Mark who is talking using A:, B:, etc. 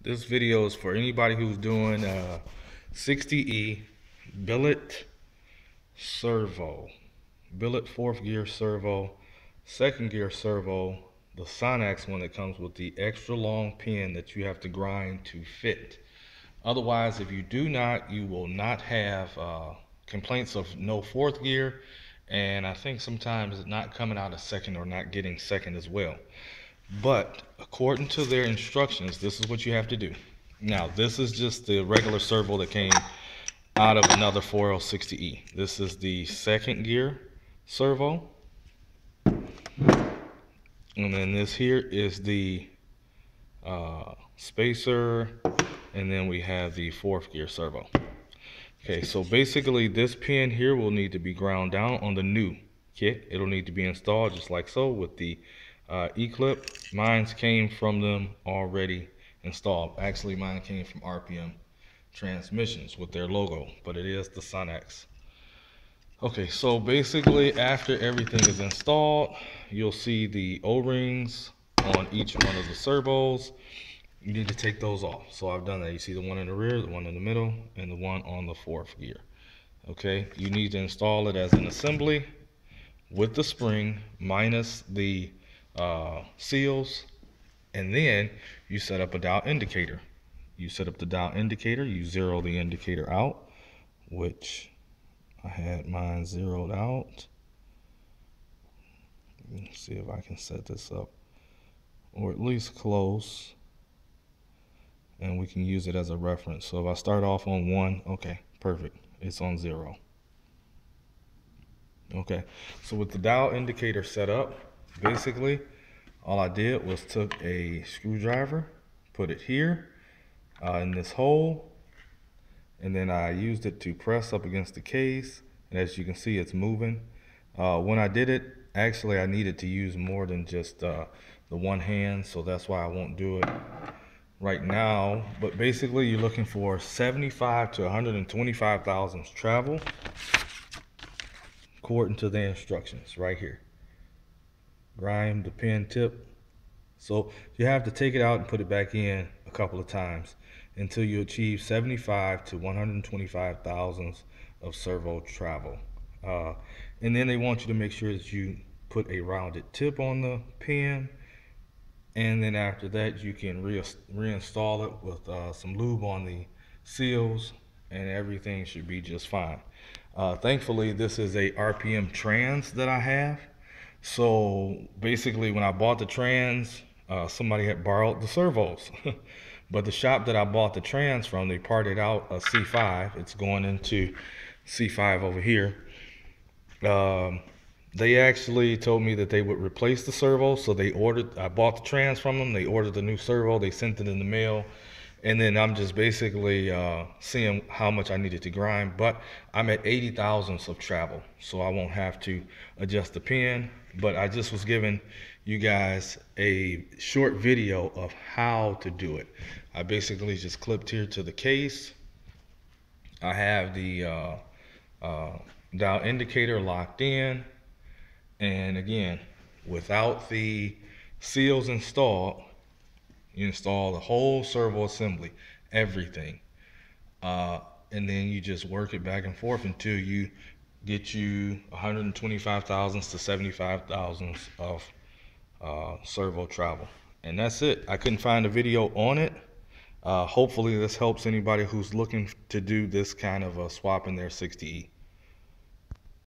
A: This video is for anybody who's doing 60E billet servo, billet fourth gear servo, second gear servo, the Sonnax one that comes with the extra long pin that you have to grind to fit. Otherwise, if you do not, you will not have complaints of no fourth gear, and I think sometimes not coming out of second or not getting second as well. But according to their instructions, this is what you have to do. Now, this is just the regular servo that came out of another 4L60E. This is the second gear servo. And then this here is the spacer. And then we have the fourth gear servo. Okay, so basically this pin here will need to be ground down on the new kit. It'll need to be installed just like so with the E-clip. Mine came from them already installed. Actually, mine came from RPM Transmissions with their logo, but it is the Sonnax. Okay, so basically after everything is installed, you'll see the O-rings on each one of the servos. You need to take those off. So I've done that. You see the one in the rear, the one in the middle, and the one on the fourth gear. Okay, you need to install it as an assembly with the spring minus the seals, and then you set up a dial indicator. You set up the dial indicator, you zero the indicator out, which I had mine zeroed out. Let's see if I can set this up, or at least close, and we can use it as a reference. So if I start off on 1, okay, perfect, it's on 0. Okay, so with the dial indicator set up, basically all I did was took a screwdriver, put it here in this hole, and then I used it to press up against the case, and as you can see it's moving. When I did it, actually I needed to use more than just the one hand, so that's why I won't do it right now. But basically you're looking for 75 to 125 thousandths travel according to the instructions right here. Grind the pin tip. So you have to take it out and put it back in a couple of times until you achieve 75 to 125 thousandths of servo travel. And then they want you to make sure that you put a rounded tip on the pin, and then after that you can reinstall it with some lube on the seals, and everything should be just fine. Thankfully this is a RPM trans that I have. So basically when I bought the trans, somebody had borrowed the servos. But the shop that I bought the trans from, they parted out a C5. It's going into C5 over here. They actually told me that they would replace the servo. So they ordered, I bought the trans from them. They ordered the new servo. They sent it in the mail. And then I'm just basically seeing how much I needed to grind. But I'm at 80 thousandths of travel, so I won't have to adjust the pin. But I just was giving you guys a short video of how to do it. I basically just clipped here to the case. I have the dial indicator locked in. And again, without the seals installed, you install the whole servo assembly, everything. And then you just work it back and forth until you get you 125 thousandths to 75 thousandths of servo travel. And that's it. I couldn't find a video on it. Hopefully this helps anybody who's looking to do this kind of a swap in their 60E.